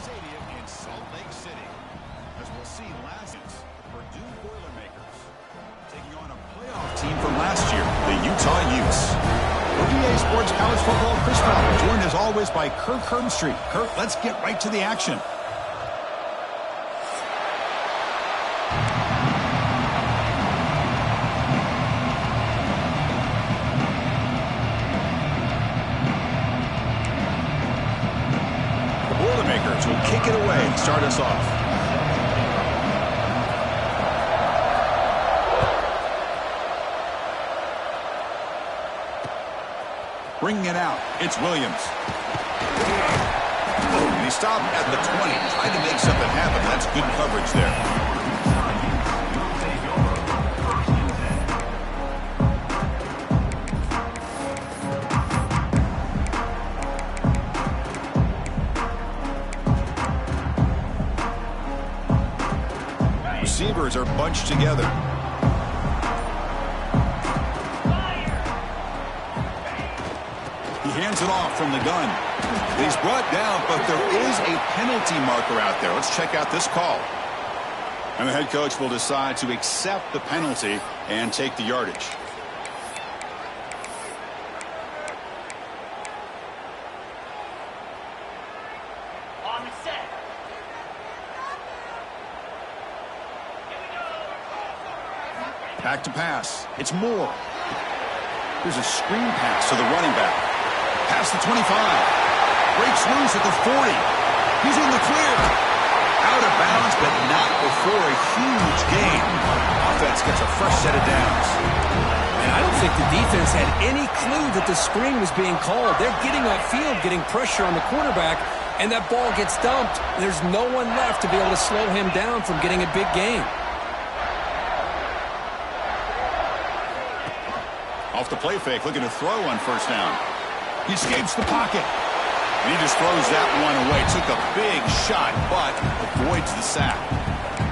Stadium in Salt Lake City. As we'll see, last year's Purdue Boilermakers taking on a playoff team from last year, the Utah Utes. For VA Sports College Football, Chris Fowler, joined as always by Kirk Herbstreit. Kirk, let's get right to the action. Boilermakers will kick it away and start us off. Bringing it out, it's Williams. And he stopped at the 20, tried to make something happen. That's good coverage there. Receivers are bunched together. He hands it off from the gun. He's brought down, but there is a penalty marker out there. Let's check out this call. And the head coach will decide to accept the penalty and take the yardage. Back to pass. It's Moore. Here's a screen pass to the running back. Past the 25. Breaks loose at the 40. He's in the clear. Out of bounds, but not before a huge gain. Offense gets a fresh set of downs. And I don't think the defense had any clue that the screen was being called. They're getting upfield, getting pressure on the quarterback, and that ball gets dumped. There's no one left to be able to slow him down from getting a big gain. Off the play fake, looking to throw on first down. He escapes the pocket. And he just throws that one away. Took a big shot, but avoids the sack.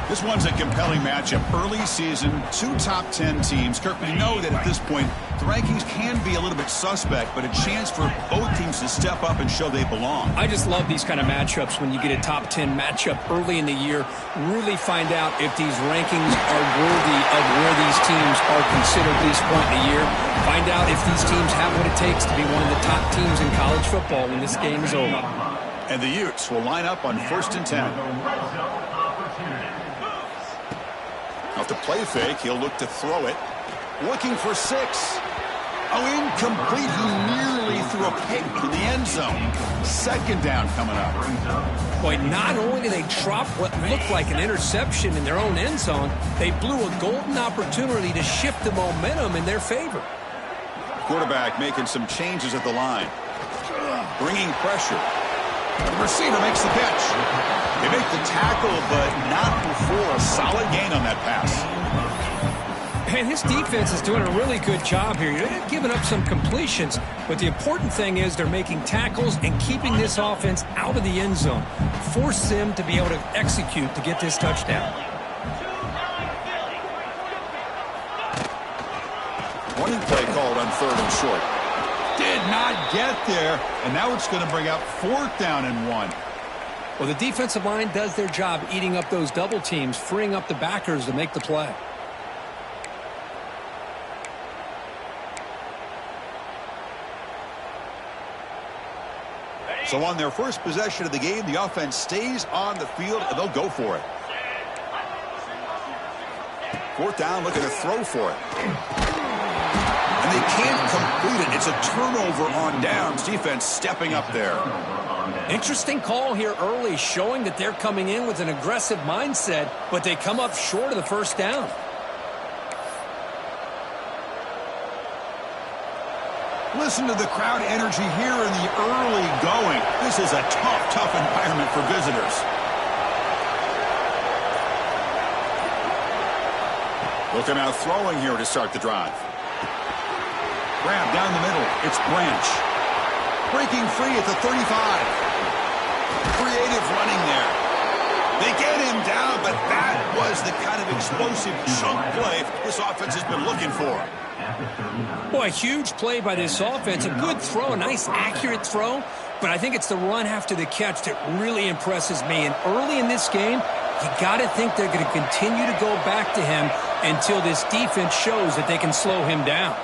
This one's a compelling matchup. Early season, two top 10 teams. Kirk, we know that at this point, the rankings can be a little bit suspect, but a chance for both teams to step up and show they belong. I just love these kind of matchups when you get a top 10 matchup early in the year. Really find out if these rankings are worthy of where these teams are considered at this point in the year. Find out if these teams have what it takes to be one of the top teams in college football when this game is over. And the Utes will line up on 1st and 10. Off the play fake, he'll look to throw it. Looking for 6. Oh, incomplete. He nearly threw a pick in the end zone. 2nd down coming up. Boy, not only did they drop what looked like an interception in their own end zone, they blew a golden opportunity to shift the momentum in their favor. Quarterback making some changes at the line. Bringing pressure. The receiver makes the catch. They make the tackle, but not before a solid gain on that pass. And his defense is doing a really good job here. They're giving up some completions, but the important thing is they're making tackles and keeping this offense out of the end zone. Force them to be able to execute to get this touchdown. Running play called on 3rd and short. Did not get there, and now it's going to bring up 4th down and 1. Well, the defensive line does their job eating up those double teams, freeing up the backers to make the play. So on their first possession of the game, the offense stays on the field, and they'll go for it. 4th down, looking to throw for it. And they can't complete it. It's a turnover on downs. Defense stepping up there. Interesting call here early, showing that they're coming in with an aggressive mindset, but they come up short of the 1st down. Listen to the crowd energy here in the early going. This is a tough environment for visitors. Looking out throwing here to start the drive. Grab down the middle. It's Branch. Breaking free at the 35. Creative running there. They get him down, but that was the kind of explosive chunk play this offense has been looking for. Boy, huge play by this offense. A good throw, a nice accurate throw. But I think it's the run after the catch that really impresses me. And early in this game, you got to think they're going to continue to go back to him until this defense shows that they can slow him down.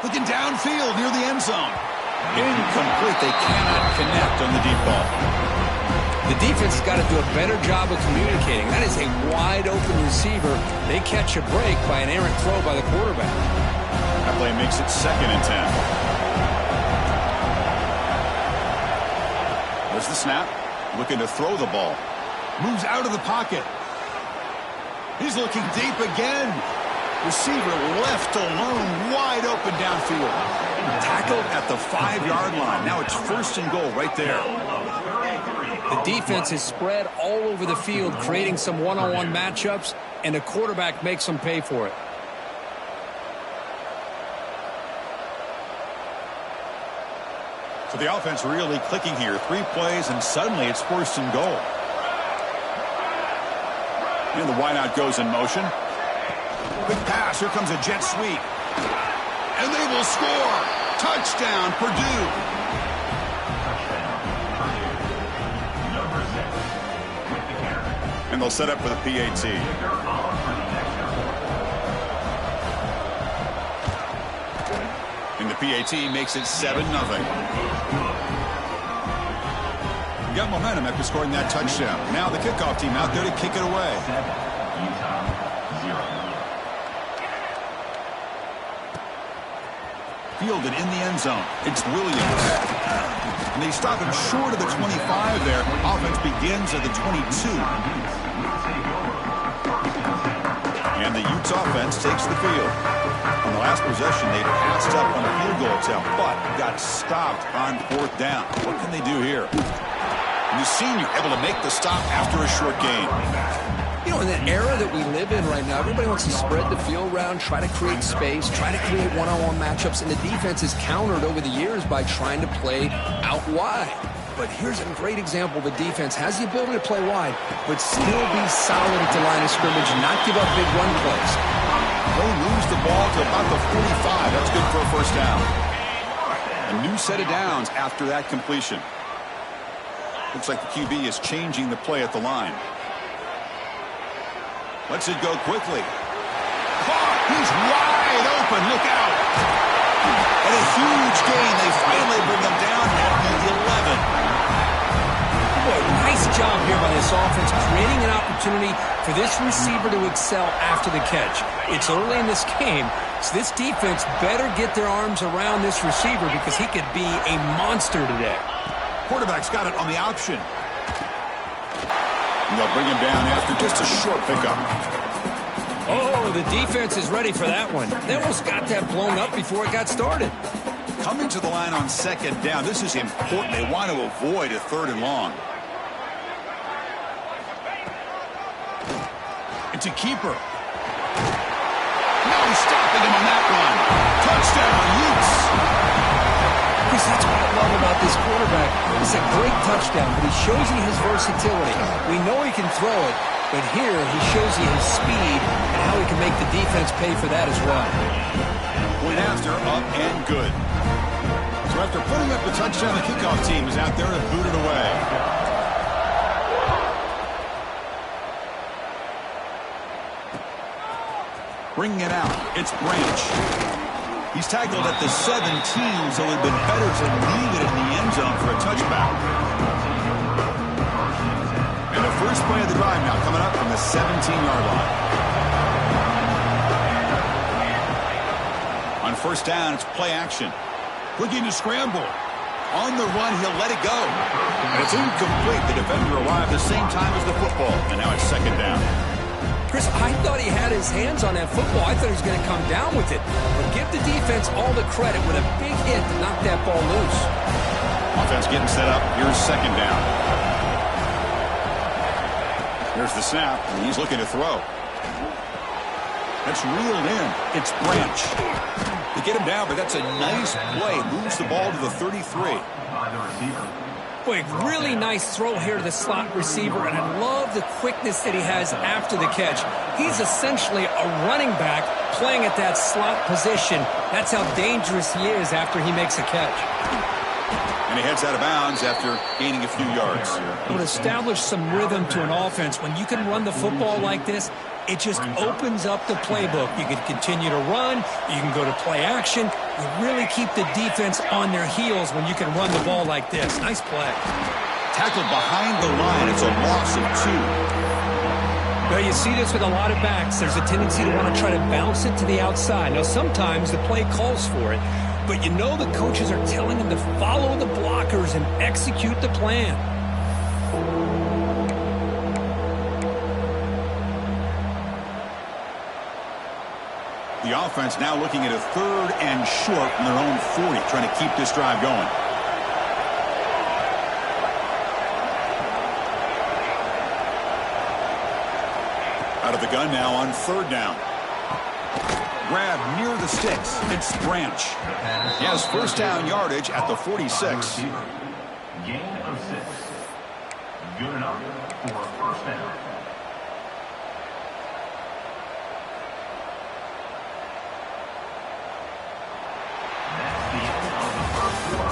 Looking downfield near the end zone. Incomplete. They cannot connect on the deep ball. The defense has got to do a better job of communicating. That is a wide-open receiver. They catch a break by an errant throw by the quarterback. That play makes it 2nd and 10. There's the snap. Looking to throw the ball. Moves out of the pocket. He's looking deep again. Receiver left alone, wide open downfield. Tackled at the 5-yard line. Now it's 1st and goal right there. The defense is spread all over the field, creating some one-on-one matchups, and the quarterback makes them pay for it. So the offense really clicking here. 3 plays, and suddenly it's 1st and goal. And the wideout goes in motion. Quick pass. Here comes a jet sweep. And they will score. Touchdown, Purdue. And they'll set up for the PAT. And the PAT makes it 7-0. Got momentum after scoring that touchdown. Now the kickoff team out there to kick it away. Fielded in the end zone. It's Williams. And they stop him short of the 25 there. Offense begins at the 22. And the Utes offense takes the field. On the last possession, they passed up on a field goal attempt, but got stopped on 4th down. What can they do here? And the senior able to make the stop after a short gain. You know, in the era that we live in right now, everybody wants to spread the field around, try to create space, try to create one-on-one matchups, and the defense is countered over the years by trying to play out wide. But here's a great example. The defense has the ability to play wide, but still be solid at the line of scrimmage and not give up big run plays. They lose the ball to about the 45. That's good for a 1st down. A new set of downs after that completion. Looks like the QB is changing the play at the line. Lets it go quickly. Caught! He's wide open. Look out! And a huge gain. They finally bring them down at the 11. Boy, nice job here by this offense, creating an opportunity for this receiver to excel after the catch. It's early in this game, so this defense better get their arms around this receiver because he could be a monster today. Quarterback's got it on the option. And they'll bring him down after just a short pickup. Oh, the defense is ready for that one. They almost got that blown up before it got started. Coming to the line on 2nd down. This is important. They want to avoid a 3rd and long. It's a keeper. No stopping him on that one. Touchdown, Utes. Chris, that's what I love about this quarterback. It's a great touchdown, but he shows you his versatility. We know he can throw it, but here he shows you his speed and how he can make the defense pay for that as well. Point after, up and good. So after putting up the touchdown, the kickoff team is out there to boot it away. Bringing it out, it's Branch. He's tackled at the 17, so it would have been better to leave it in the end zone for a touchback. And the first play of the drive now coming up from the 17-yard line. On 1st down, it's play action. Looking to scramble. On the run, he'll let it go. And it's incomplete. The defender arrived the same time as the football, and now it's 2nd down. Chris, I thought he had his hands on that football. I thought he was going to come down with it. But give the defense all the credit with a big hit to knock that ball loose. Offense getting set up. Here's 2nd down. Here's the snap, and he's looking to throw. That's reeled in. It's Branch. They get him down, but that's a nice play. Moves the ball to the 33. Boy, really nice throw here to the slot receiver, and I love the quickness that he has after the catch. He's essentially a running back playing at that slot position. That's how dangerous he is after he makes a catch. And he heads out of bounds after gaining a few yards. It would establish some rhythm to an offense. When you can run the football like this, it just opens up the playbook. You can continue to run. You can go to play action. You really keep the defense on their heels when you can run the ball like this. Nice play. Tackled behind the line. It's a loss of 2. Well, you see this with a lot of backs. There's a tendency to want to try to bounce it to the outside. Now, sometimes the play calls for it, but you know the coaches are telling them to follow the blockers and execute the plan. The offense now looking at a 3rd and short from their own 40, trying to keep this drive going. Out of the gun now on 3rd down. Grab near the sticks. It's Branch. He has first down yardage at the 46. Gain of 6. Good enough for first down.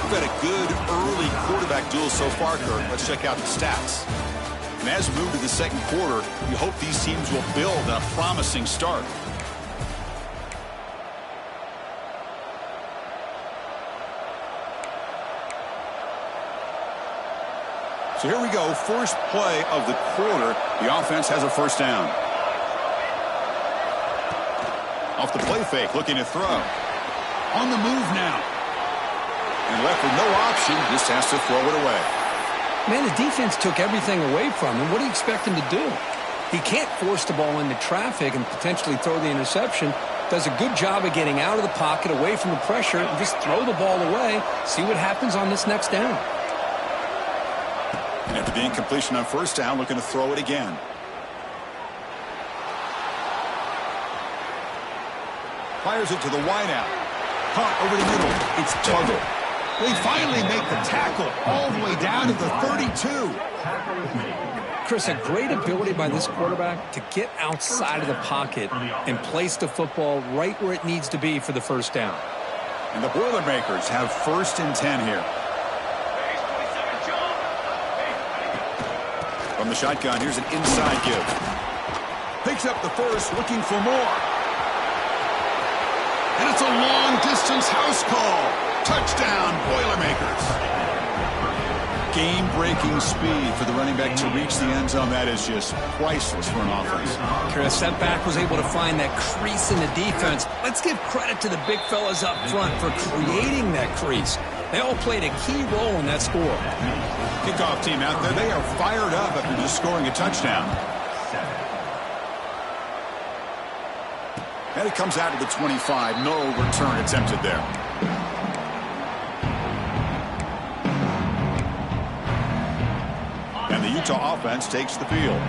We've had a good early quarterback duel so far, Kirk. Let's check out the stats. And as we move to the second quarter, you hope these teams will build a promising start. So here we go, first play of the quarter. The offense has a first down. Off the play fake, looking to throw. On the move now. And left with no option, just has to throw it away. Man, the defense took everything away from him. What do you expect him to do? He can't force the ball into traffic and potentially throw the interception. Does a good job of getting out of the pocket, away from the pressure, and just throw the ball away. See what happens on this next down. And after the incompletion on first down, looking to throw it again. Fires it to the wideout. Caught over the middle. It's Tuggle. They finally make the tackle all the way down to the 32. Chris, a great ability by this quarterback to get outside of the pocket and place the football right where it needs to be for the first down. And the Boilermakers have first and 10 here. From the shotgun, here's an inside give. Picks up the first, looking for more. And it's a long-distance house call. Touchdown, Boilermakers. Game-breaking speed for the running back to reach the end zone. That is just priceless for an offense. Chris, that back was able to find that crease in the defense. Let's give credit to the big fellas up front for creating that crease. They all played a key role in that score. Kickoff team out there, they are fired up after just scoring a touchdown. And it comes out to the 25. No return attempted there. And the Utah offense takes the field.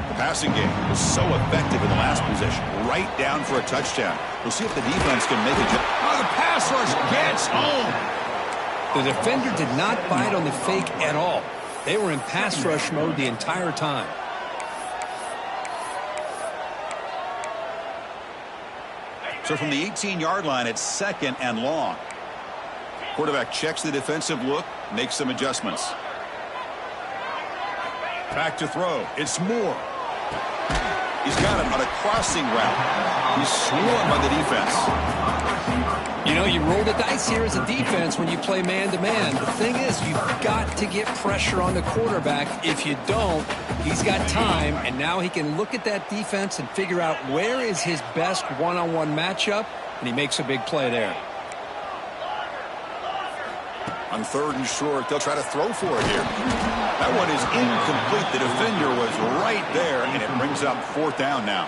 The passing game was so effective in the last possession. Right down for a touchdown. We'll see if the defense can make it. Oh, the pass rush gets home. The defender did not bite on the fake at all. They were in pass rush mode the entire time. So from the 18-yard line, it's 2nd and long. Quarterback checks the defensive look, makes some adjustments. Back to throw. It's Moore. He's got him on a crossing route. He's swarmed by the defense. You know, you roll the dice here as a defense when you play man-to-man. The thing is, you've got to get pressure on the quarterback. If you don't, he's got time, and now he can look at that defense and figure out where is his best one-on-one matchup, and he makes a big play there. On 3rd and short, they'll try to throw for it here. That one is incomplete. The defender was right there, and it brings up 4th down now.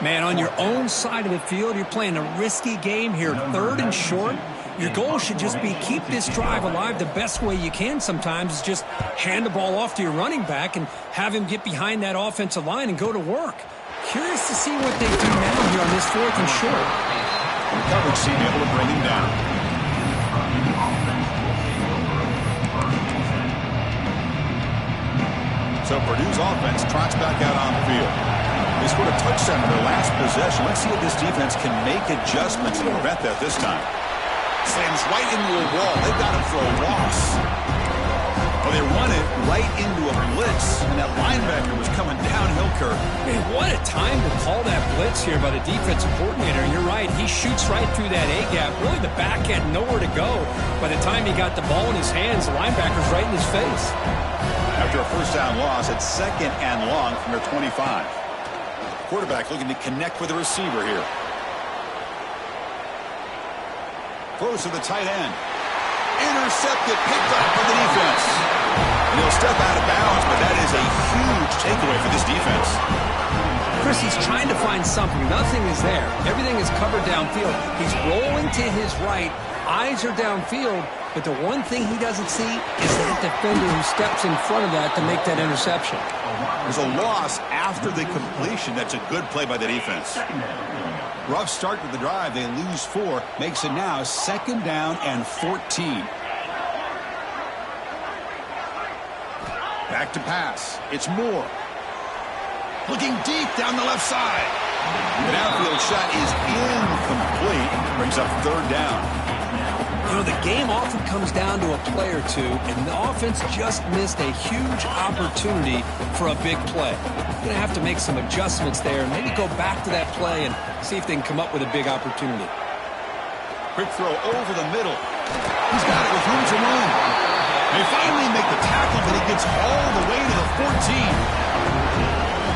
Man, on your own side of the field, you're playing a risky game here. 3rd and short. Your goal should just be keep this drive alive the best way you can sometimes is just hand the ball off to your running back and have him get behind that offensive line and go to work. Curious to see what they do now here on this 4th and short. The coverage seemed able to bring him down. So Purdue's offense trots back out on the field. They scored a touchdown in their last possession. Let's see if this defense can make adjustments and prevent that this time. Slams right into a wall. They've got him for a loss. Well, they run it right into a blitz, and that linebacker was coming downhill, Kirk. Man, what a time to call that blitz here by the defensive coordinator. You're right. He shoots right through that A-gap. Really, the back had nowhere to go. By the time he got the ball in his hands, the linebacker's right in his face. After a first down loss, it's 2nd and long from their 25. Quarterback looking to connect with the receiver here. Throws to the tight end. Intercepted, picked up by the defense. And he'll step out of bounds, but that is a huge takeaway for this defense. Chris, he's trying to find something. Nothing is there. Everything is covered downfield. He's rolling to his right. Eyes are downfield. But the one thing he doesn't see is that defender who steps in front of that to make that interception. There's a loss after the completion. That's a good play by the defense. Rough start to the drive. They lose 4. Makes it now 2nd down and 14. Back to pass. It's Moore. Looking deep down the left side. The downfield shot is incomplete. Brings up 3rd down. You know, the game often comes down to a play or two, and the offense just missed a huge opportunity for a big play. They're going to have to make some adjustments there and maybe go back to that play and see if they can come up with a big opportunity. Quick throw over the middle. He's got it with room to run. They finally make the tackle, but he gets all the way to the 14.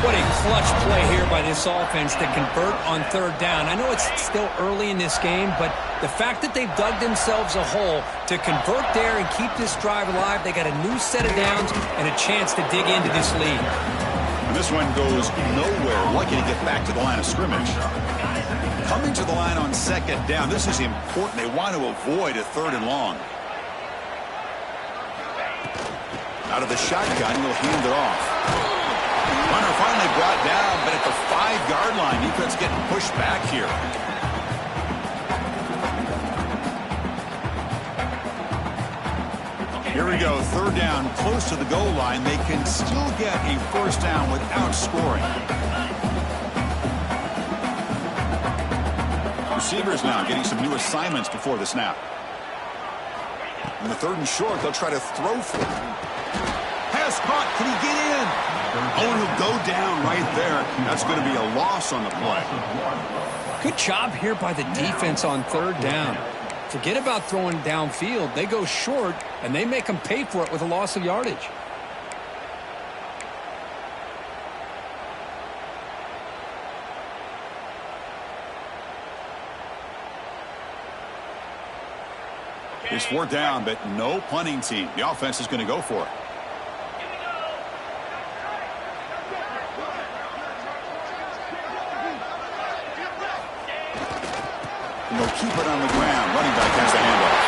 What a clutch play here by this offense to convert on 3rd down. I know it's still early in this game, but the fact that they've dug themselves a hole to convert there and keep this drive alive, they got a new set of downs and a chance to dig into this lead. And this one goes nowhere. Lucky to get back to the line of scrimmage. Coming to the line on 2nd down. This is important. They want to avoid a 3rd and long. Out of the shotgun, he'll hand it off. Runner finally brought down, but at the 5-yard line, defense getting pushed back here. Here we go, 3rd down, close to the goal line. They can still get a 1st down without scoring. Receivers now getting some new assignments before the snap. In the 3rd and short, they'll try to throw for it. Pass caught, can he get in? Oh, he'll go down right there. That's going to be a loss on the play. Good job here by the defense on 3rd down. Forget about throwing downfield. They go short, and they make them pay for it with a loss of yardage. It's 4th down, but no punting team. The offense is going to go for it. And they'll keep it on the ground. Running back has the handoff.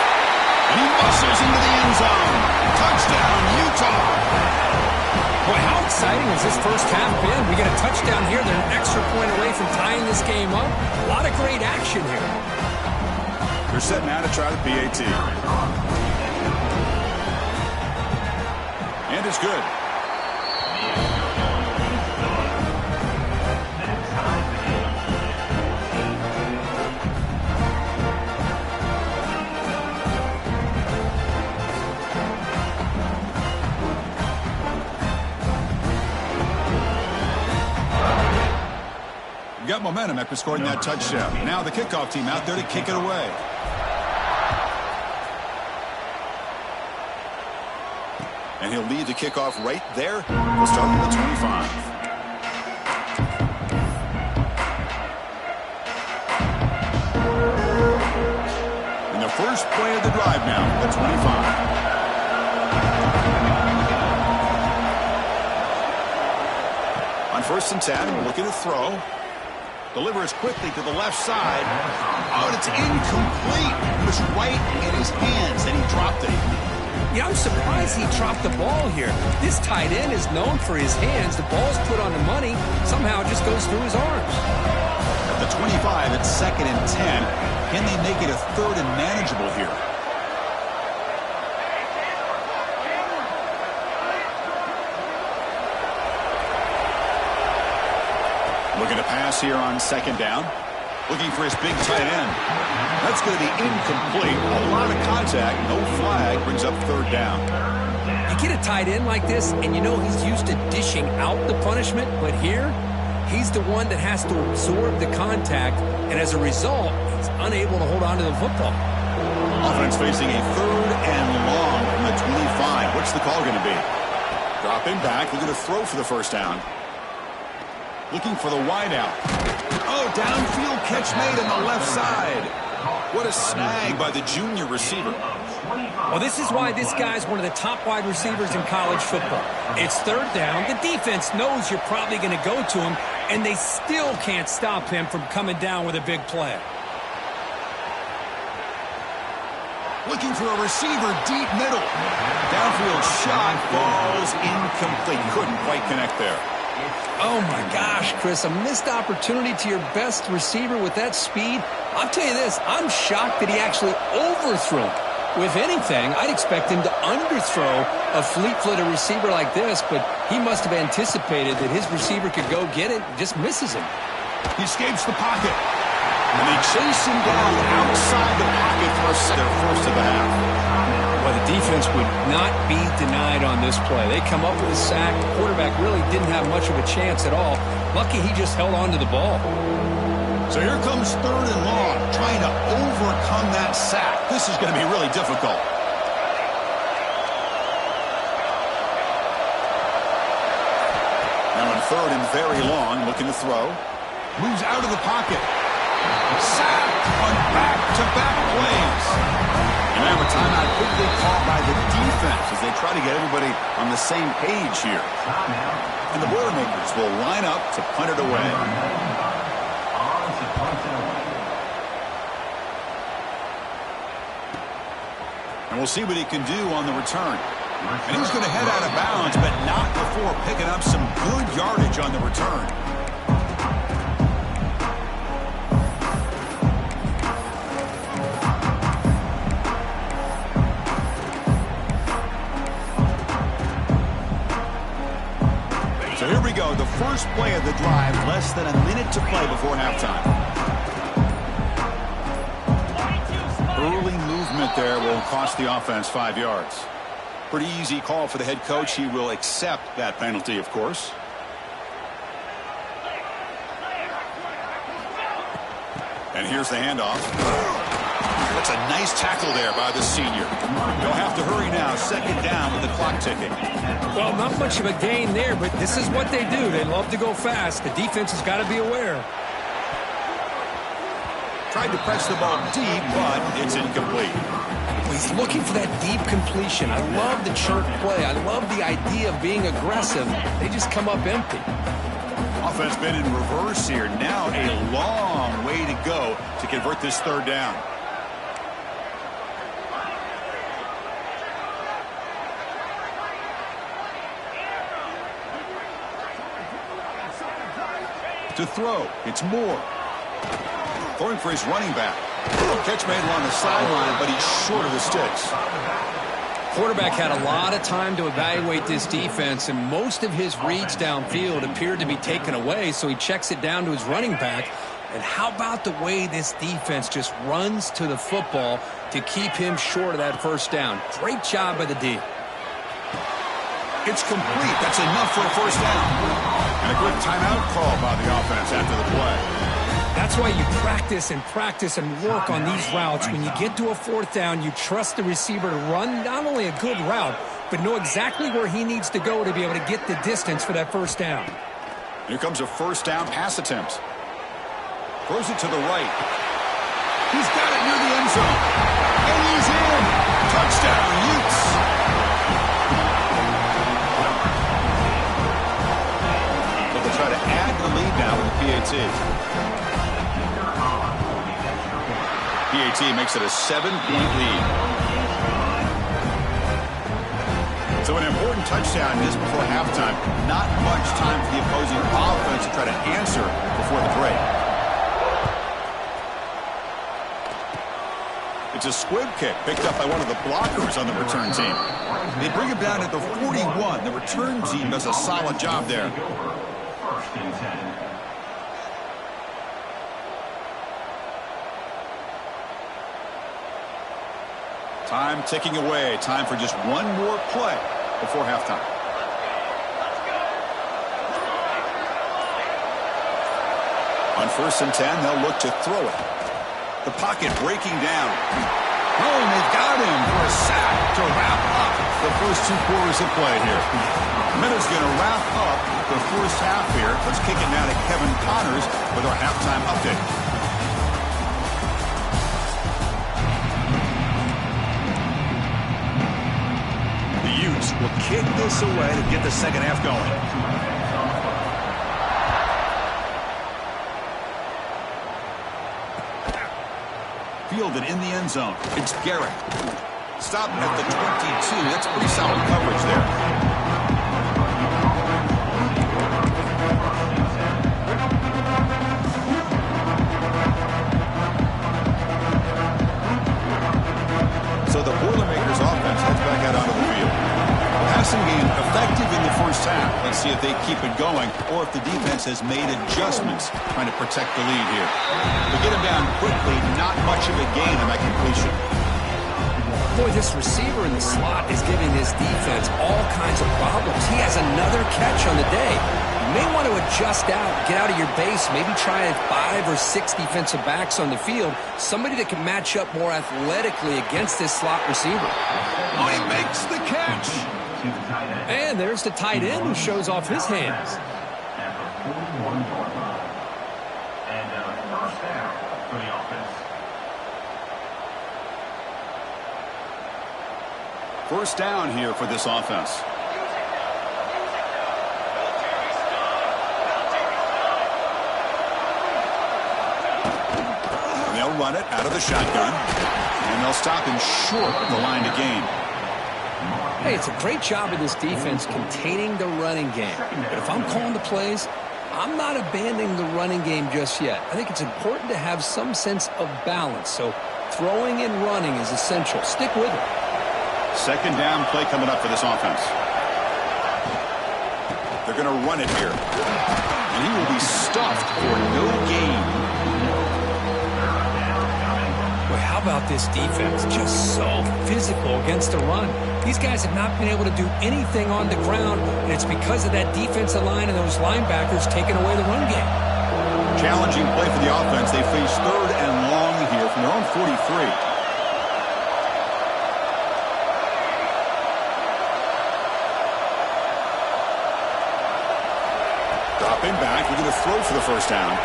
And he muscles into the end zone. Touchdown, Utah. Boy, how exciting has this first half been? We get a touchdown here. They're an extra point away from tying this game up. A lot of great action here. They're setting out to try the PAT. And it's good. Got momentum after scoring that touchdown. Now the kickoff team out there to kick it away. And he'll lead the kickoff right there. We'll start with the 25. And the first play of the drive now, the 25. On 1st and 10, looking to throw. Delivers quickly to the left side. Oh, and it's incomplete. It was right in his hands, and he dropped it. Yeah, I'm surprised he dropped the ball here. This tight end is known for his hands. The ball's put on the money. Somehow it just goes through his arms. At the 25, it's 2nd and 10. Can they make it a 3rd and manageable here? pass here on second down. Looking for his big tight end. That's going to be incomplete. A lot of contact. No flag. Brings up third down. You get a tight end like this, and you know he's used to dishing out the punishment, but here, he's the one that has to absorb the contact, and as a result, he's unable to hold on to the football. Offense facing a third and long from the 25. What's the call going to be? Dropping back. Looking to throw for the first down. Looking for the wideout. Oh, downfield catch made on the left side. What a snag by the junior receiver. Well, this is why this guy's one of the top wide receivers in college football. It's third down. The defense knows you're probably going to go to him, and they still can't stop him from coming down with a big play. Looking for a receiver deep middle. Downfield shot falls incomplete. Couldn't quite connect there. Oh, my gosh, Chris, a missed opportunity to your best receiver with that speed. I'll tell you this, I'm shocked that he actually overthrew. If anything, I'd expect him to underthrow a fleet-footed receiver like this, but he must have anticipated that his receiver could go get it and just misses him. He escapes the pocket, and they chase him down outside the pocket for their first of the half. Well, the defense would not be denied on this play. They come up with a sack. The quarterback really didn't have much of a chance at all. Lucky he just held on to the ball. So here comes third and long, trying to overcome that sack. This is going to be really difficult. Now in third and very long, looking to throw. Moves out of the pocket. Sacked on back-to-back plays. And now a timeout quickly called by the defense as they try to get everybody on the same page here. And the Boilermakers will line up to punt it away. And we'll see what he can do on the return. And he's going to head out of bounds, but not before picking up some good yardage on the return. So here we go, the first play of the drive, less than a minute to play before halftime. Early movement there will cost the offense 5 yards. Pretty easy call for the head coach. He will accept that penalty, of course. And here's the handoff. That's a nice tackle there by the senior. They'll have to hurry now. Second down with the clock ticking. Well, not much of a gain there, but this is what they do. They love to go fast. The defense has got to be aware. Tried to press the ball deep, but it's incomplete. He's looking for that deep completion. I love the chunk play. I love the idea of being aggressive. They just come up empty. Offense been in reverse here. Now a long way to go to convert this third down. To throw, it's Moore. Throwing for his running back. Catch made along the sideline, but he's short of the sticks. Quarterback had a lot of time to evaluate this defense, and most of his reads downfield appeared to be taken away, so he checks it down to his running back. And how about the way this defense just runs to the football to keep him short of that first down? Great job by the D. It's complete. That's enough for a first down. And a good timeout call by the offense after the play. That's why you practice and work on these routes. When you get to a fourth down, you trust the receiver to run not only a good route, but know exactly where he needs to go to be able to get the distance for that first down. Here comes a first down pass attempt. Throws it to the right. He's got it near the end zone. And he's in. Touchdown, Utes. But they'll try to add the lead now with the PAT. PAT makes it a 7-point lead. So an important touchdown just before halftime. Not much time for the opposing offense to try to answer before the break. It's a squib kick picked up by one of the blockers on the return team. They bring him down at the 41. The return team does a solid job there. Time ticking away. Time for just one more play before halftime. On 1st and 10, they'll look to throw it. The pocket breaking down. Oh, and they've got him for a sack to wrap up the first 2 quarters of play here. Minutes going to wrap up the first half here. Let's kick it now to Kevin Connors with our halftime update. The Utes will kick this away to get the second half going. Fielded in the end zone. It's Garrett. Stopped at the 22. That's pretty solid coverage there. So the Boilermakers offense heads back out onto the field. Passing game effective in the first half. Let's see if they keep it going or if the defense has made adjustments trying to protect the lead here. They get him down quickly, not much of a gain on that completion. Boy, this receiver in the slot is giving this defense all kinds of problems. He has another catch on the day. You may want to adjust out, get out of your base, maybe try 5 or 6 defensive backs on the field, somebody that can match up more athletically against this slot receiver. Oh, he makes the catch. And there's the tight end who shows off his hands. At the 41-yard line. And first down for the offense. First down here for this offense. And they'll run it out of the shotgun. And they'll stop him short of the line to gain. Hey, it's a great job of this defense containing the running game. But if I'm calling the plays, I'm not abandoning the running game just yet. I think it's important to have some sense of balance. So throwing and running is essential. Stick with it. Second down play coming up for this offense. They're going to run it here. And he will be stuffed for no gain. Boy, how about this defense? Just so physical against the run. These guys have not been able to do anything on the ground, and it's because of that defensive line and those linebackers taking away the run game. Challenging play for the offense. They face 3rd and long here from their own 43. Dropping back, we're going to throw for the first down.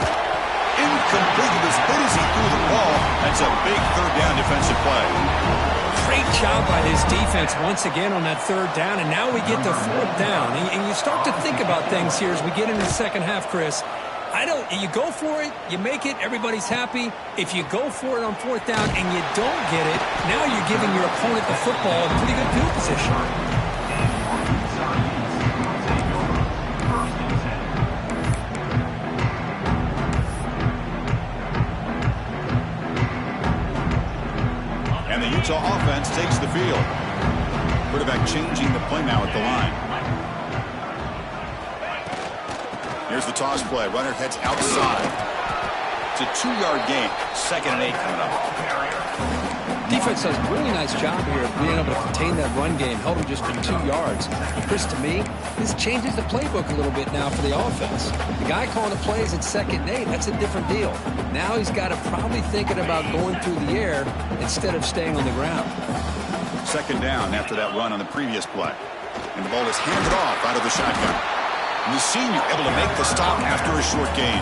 Incomplete. As good as he threw the ball, that's a big 3rd down defensive play. Great job by this defense once again on that 3rd down, and now we get to 4th down. And you start to think about things here as we get into the second half, Chris. You go for it, you make it, everybody's happy. If you go for it on 4th down and you don't get it, now you're giving your opponent the football in pretty good field position. Utah offense takes the field. Quarterback changing the play now at the line. Here's the toss play. Runner heads outside. It's a 2-yard gain. 2nd and 8 coming up. Defense does a really nice job here of being able to contain that run game. Held him just for 2 yards. Chris, to me, this changes the playbook a little bit now for the offense. The guy calling the plays at 2nd and 8, that's a different deal. Now he's got to probably thinking about going through the air instead of staying on the ground. 2nd down after that run on the previous play. And the ball is handed off out of the shotgun. And the senior able to make the stop after a short gain.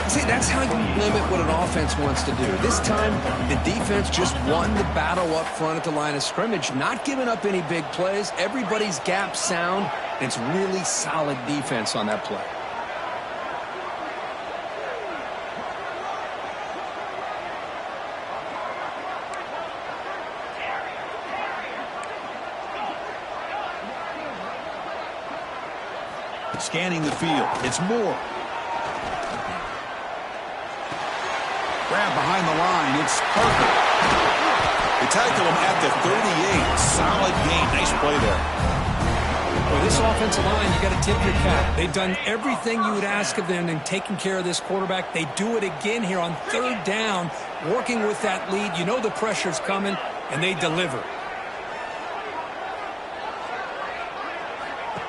See, that's how you limit what an offense wants to do. This time, the defense just won the battle up front at the line of scrimmage, not giving up any big plays. Everybody's gap sound, and it's really solid defense on that play. Scanning the field. It's Moore. Grab behind the line. It's Parker. They tackle him at the 38. Solid gain. Nice play there. Well, this offensive line, you got to tip your cap. They've done everything you would ask of them in taking care of this quarterback. They do it again here on 3rd down, working with that lead. You know the pressure's coming. and they deliver.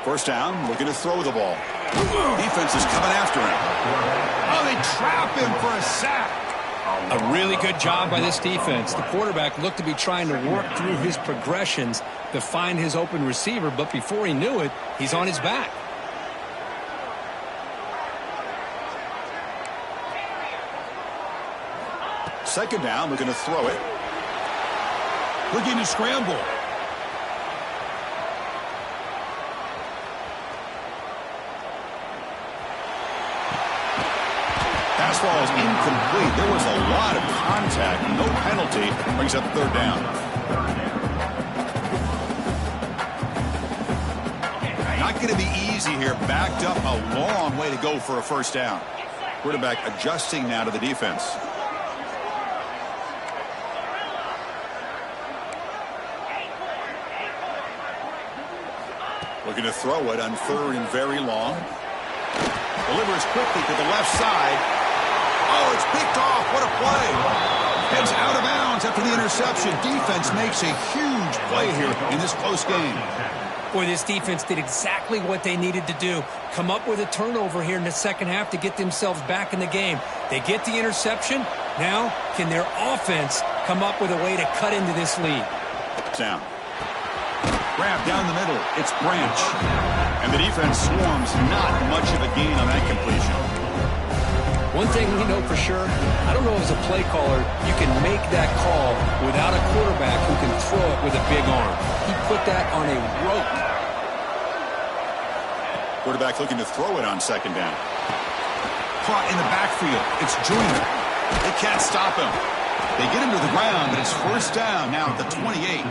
First down, looking to throw the ball. Defense is coming after him. Oh, they trap him for a sack. A really good job by this defense. The quarterback looked to be trying to work through his progressions to find his open receiver, but before he knew it, he's on his back. Second down, looking to throw it. Looking to scramble. Pass ball is incomplete. There was a lot of contact. No penalty. Brings up third down. Not going to be easy here. Backed up a long way to go for a first down. Quarterback adjusting now to the defense. Looking to throw it on third and very long. Delivers quickly to the left side. Oh, it's picked off. What a play. Heads out of bounds after the interception. Defense makes a huge play here in this close game. Boy, this defense did exactly what they needed to do. Come up with a turnover here in the second half to get themselves back in the game. They get the interception. Now, can their offense come up with a way to cut into this lead? Down. Grab down the middle. It's Branch. And the defense swarms. Not much of a gain on that completion. One thing we know for sure, I don't know as a play caller, you can make that call without a quarterback who can throw it with a big arm. He put that on a rope. Quarterback looking to throw it on second down. Caught in the backfield. It's Junior. They can't stop him. They get him to the ground, but it's first down now at the 28.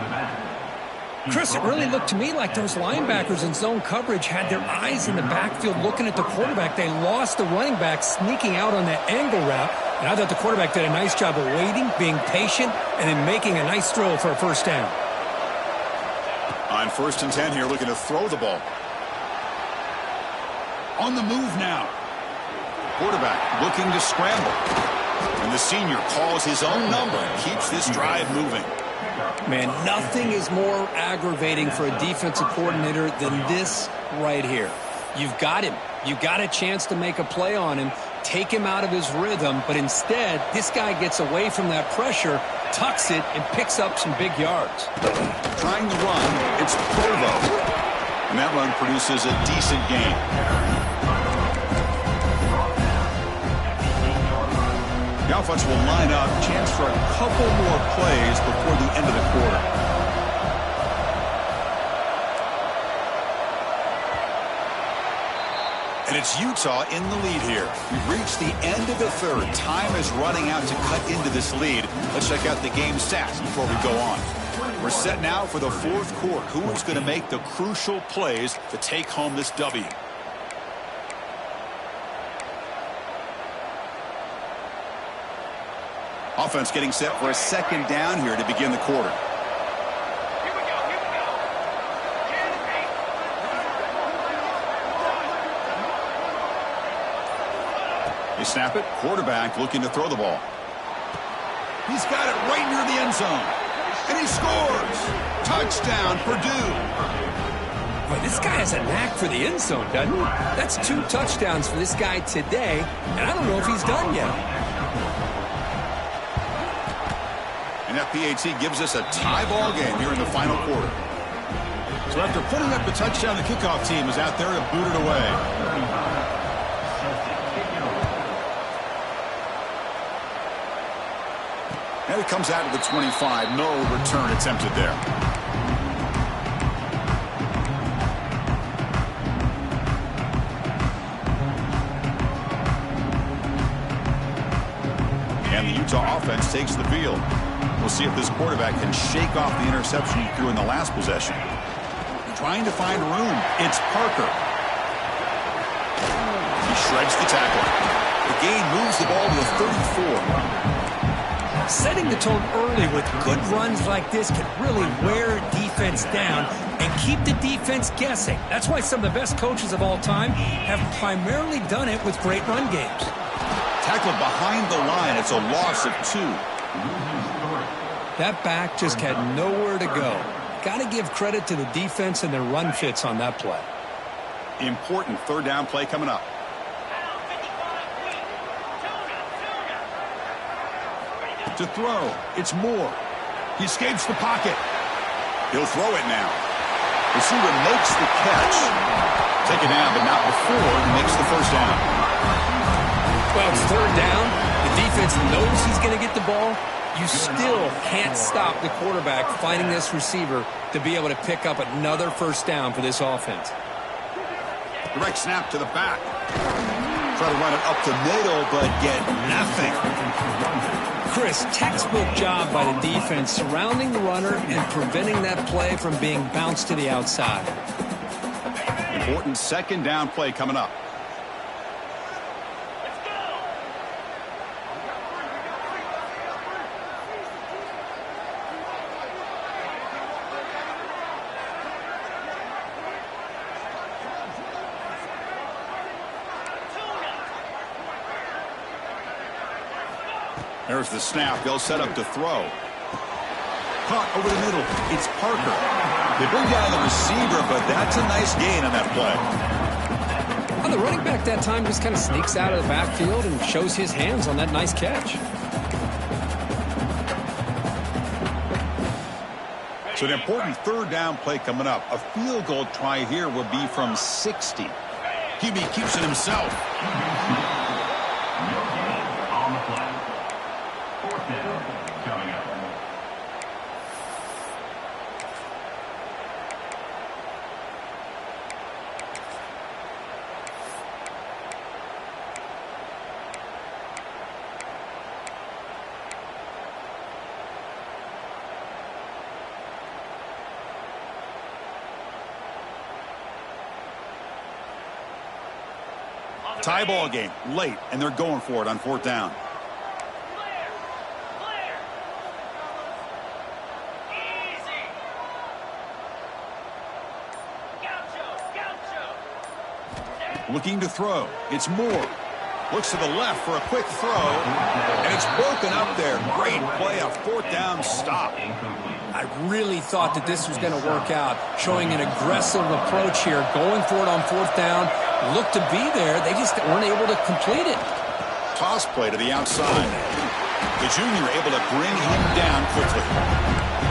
Chris, it really looked to me like those linebackers in zone coverage had their eyes in the backfield looking at the quarterback. They lost the running back sneaking out on that angle route. And I thought the quarterback did a nice job of waiting, being patient, and then making a nice throw for a first down. On first and 10 here, looking to throw the ball. On the move now. Quarterback looking to scramble. And the senior calls his own number and keeps this drive moving. Man, nothing is more aggravating for a defensive coordinator than this right here. You've got him. You've got a chance to make a play on him, take him out of his rhythm, but instead, this guy gets away from that pressure, tucks it, and picks up some big yards. Trying to run, it's Provo. And that run produces a decent gain. The offense will line up, chance for a couple more plays before the end of the quarter. And it's Utah in the lead here. We've reached the end of the third. Time is running out to cut into this lead. Let's check out the game stats before we go on. We're set now for the fourth quarter. Who is going to make the crucial plays to take home this W? Offense getting set for a second down here to begin the quarter. They snap it. Quarterback looking to throw the ball. He's got it right near the end zone. And he scores. Touchdown, Purdue. Boy, this guy has a knack for the end zone, doesn't he? That's 2 touchdowns for this guy today, and I don't know if he's done yet. And that PAT gives us a tie ball game here in the final quarter. So after putting up the touchdown, the kickoff team is out there to boot it away. And it comes out of the 25. No return attempted there. And the Utah offense takes the field. We'll see if this quarterback can shake off the interception he threw in the last possession. Trying to find room. It's Parker. He shreds the tackle. The gain moves the ball to the 34. Setting the tone early with good runs like this can really wear a defense down and keep the defense guessing. That's why some of the best coaches of all time have primarily done it with great run games. Tackled behind the line. It's a loss of 2. That back just had nowhere to go. Got to give credit to the defense and their run fits on that play. Important third down play coming up. To throw, it's Moore. He escapes the pocket. He'll throw it now. Receiver makes the catch. Take it down, but not before he makes the first down. Well, it's third down. The defense knows he's going to get the ball. You still can't stop the quarterback finding this receiver to be able to pick up another first down for this offense. Direct snap to the back. Try to run it up the middle, but get nothing. Chris, textbook job by the defense surrounding the runner and preventing that play from being bounced to the outside. Important second down play coming up. There's the snap. They'll set up to throw. Caught over the middle. It's Parker. They bring down the receiver, but that's a nice gain on that play. Well, the running back that time just kind of sneaks out of the backfield and shows his hands on that nice catch. So an important third down play coming up. A field goal try here would be from 60. QB keeps it himself. On the play. Fourth down coming up. Tie ball game late, and they're going for it on fourth down. Looking to throw. It's Moore. Looks to the left for a quick throw, and it's broken up there. Great play, a fourth down stop. I really thought that this was going to work out, showing an aggressive approach here, going for it on fourth down. Looked to be there. They just weren't able to complete it. Toss play to the outside. The junior able to bring him down quickly.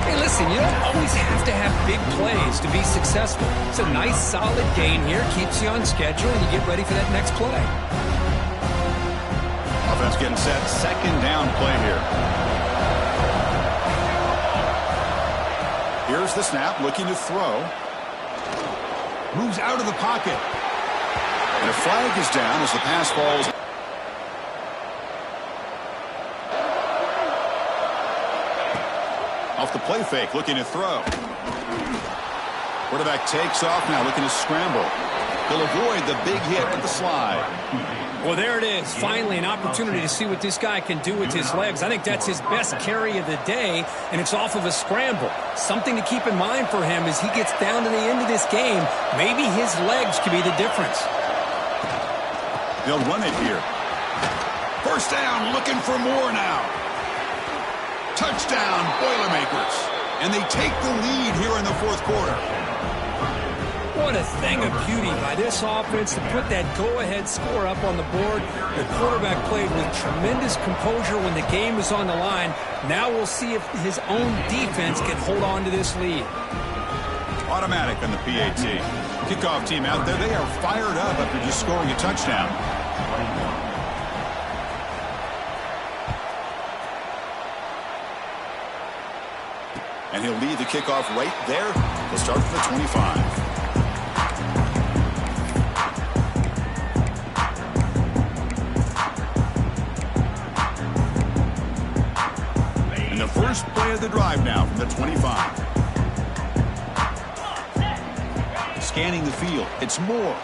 Hey, listen, you don't always have to have big plays to be successful. It's a nice, solid gain here. Keeps you on schedule, and you get ready for that next play. Offense getting set. Second down play here. Here's the snap. Looking to throw. Moves out of the pocket. And a flag is down as the pass falls. Off the play fake, looking to throw. Quarterback takes off now, looking to scramble. He'll avoid the big hit with the slide. Well, there it is. Finally, an opportunity to see what this guy can do with his legs. I think that's his best carry of the day, and it's off of a scramble. Something to keep in mind for him as he gets down to the end of this game. Maybe his legs could be the difference. They'll run it here. First down, looking for more now. Touchdown, Boilermakers. And they take the lead here in the fourth quarter. What a thing of beauty by this offense to put that go-ahead score up on the board. The quarterback played with tremendous composure when the game was on the line. Now we'll see if his own defense can hold on to this lead. Automatic on the PAT. Kickoff team out there. They are fired up after just scoring a touchdown. And he'll lead the kickoff right there. He'll start from the 25. And the first play of the drive now from the 25. Scanning the field. It's Moore.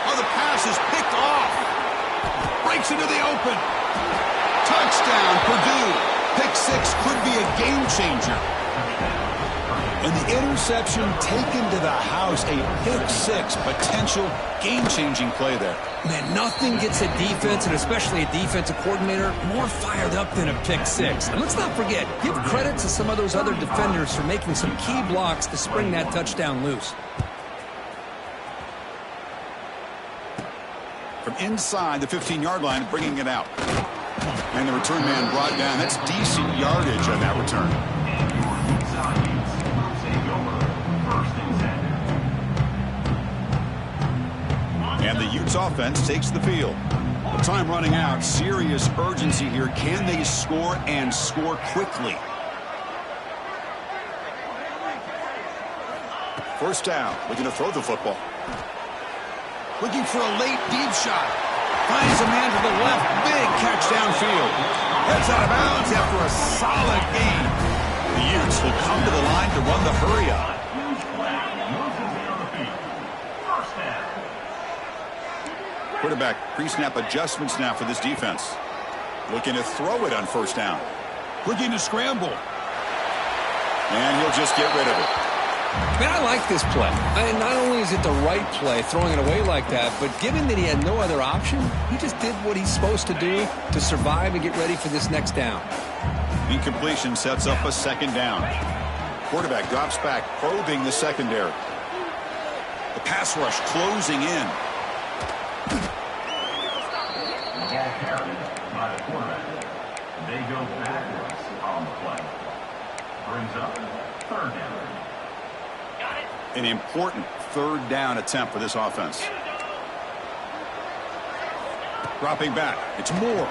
Oh, the pass is picked off. Breaks into the open. Touchdown, Purdue. Pick six could be a game changer. And the interception taken to the house, a pick-6, potential game-changing play there. Man, nothing gets a defense, and especially a defensive coordinator, more fired up than a pick-6. And let's not forget, give credit to some of those other defenders for making some key blocks to spring that touchdown loose. From inside the 15-yard line, bringing it out. And the return man brought down. That's decent yardage on that return. And the Utes offense takes the field. The time running out. Serious urgency here. Can they score and score quickly? First down. Looking to throw the football. Looking for a late deep shot. Finds a man to the left. Big catch downfield. Heads out of bounds after a solid gain. The Utes will come to the line to run the hurry up. Quarterback pre-snap adjustments now for this defense. Looking to throw it on first down. Looking to scramble. And he'll just get rid of it. Man, I like this play. Not only is it the right play, throwing it away like that, but given that he had no other option, he just did what he's supposed to do to survive and get ready for this next down. Incompletion sets up a second down. Quarterback drops back, probing the secondary. The pass rush closing in. The ball carried by the quarterback. They go backwards on the play. Brings up third down. An important third down attempt for this offense. Dropping back. It's Moore.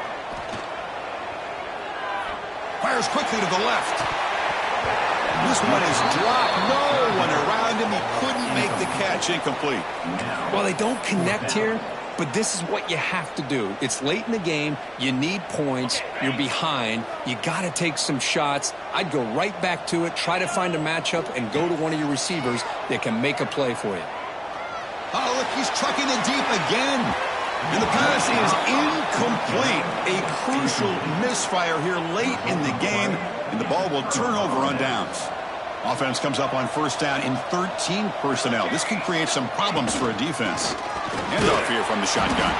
Fires quickly to the left. This one is dropped. No one around him. He couldn't make the catch. Incomplete. Well, they don't connect here, but this is what you have to do. It's late in the game. You need points. You're behind. You got to take some shots. I'd go right back to it, try to find a matchup, and go to one of your receivers that can make a play for you. Oh, look, he's trucking it deep again. And the pass is incomplete. A crucial misfire here late in the game, and the ball will turn over on downs. Offense comes up on first down in 13 personnel. This can create some problems for a defense. Handoff here from the shotgun.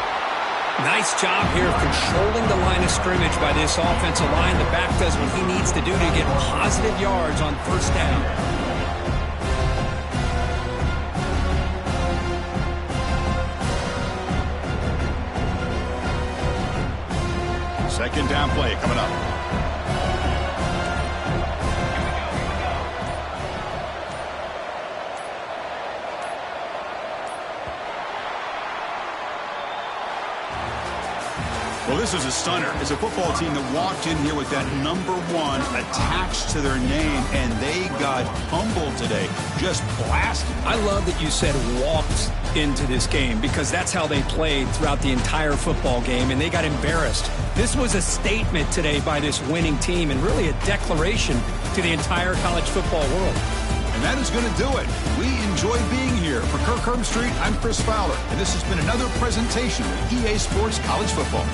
Nice job here of controlling the line of scrimmage by this offensive line. The back does what he needs to do to get positive yards on first down. Second down play coming up. Well, this is a stunner. It's a football team that walked in here with that number 1 attached to their name, and they got humbled today. Just blasted. I love that you said walked into this game, because that's how they played throughout the entire football game, and they got embarrassed. This was a statement today by this winning team, and really a declaration to the entire college football world. And that is going to do it. We enjoy being here. For Kirk Herbstreit, I'm Chris Fowler, and this has been another presentation of EA Sports College Football.